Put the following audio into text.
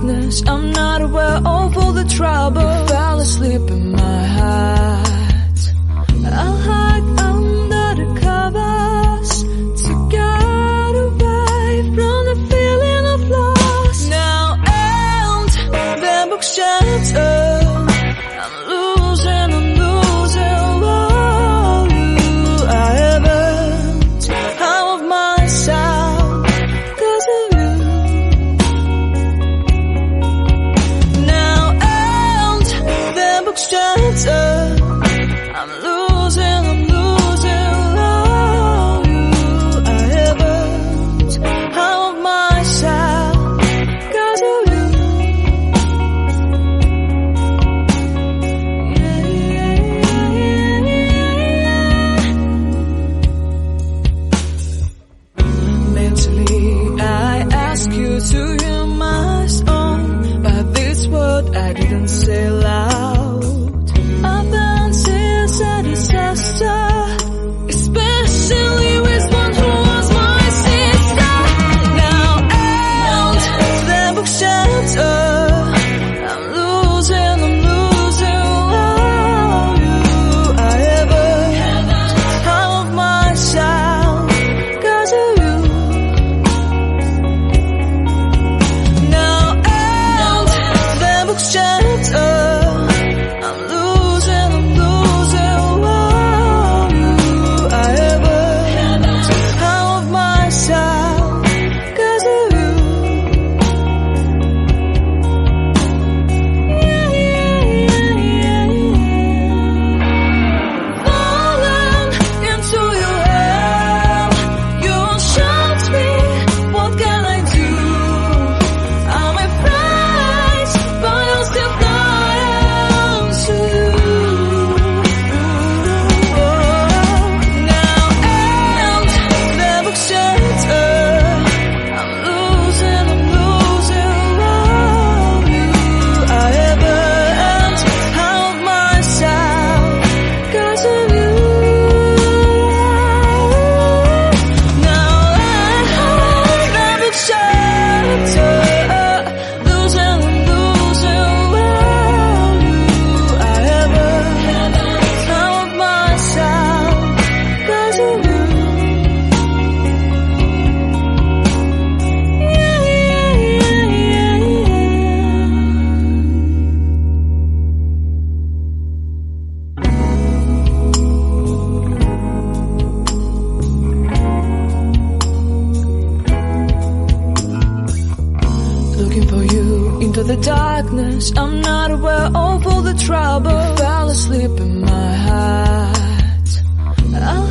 darkness, I'm not aware of all the trouble. Fell asleep in my heart. I'll hide under the covers to get away from the feeling of loss. Now and the book shattered. I'm losing all you. I haven't out of myself 'cause of you. Now and the book shattered. I'm losing all you. I haven't out of myself 'cause of you. Mentally, I ask you to hear my song, but this word I didn't say loud. I've been since a disaster, especially with one who was my sister. Now and the book shattered. I'm losing all you. I haven't out of myself 'cause of you. Now and the book shattered. I'm losing all you. I haven't out of myself 'cause of you. Falling into your hell, you shot me. What can I do? I'm afraid, but I'll still fly to you. Now and the book shattered. I'm losing all you. I haven't out of myself 'cause of you. Now and the book shattered. Losing all you. I haven't out of myself 'cause of you. Looking for you into the darkness, I'm not aware of all the trouble. Fell asleep in my heart. I'll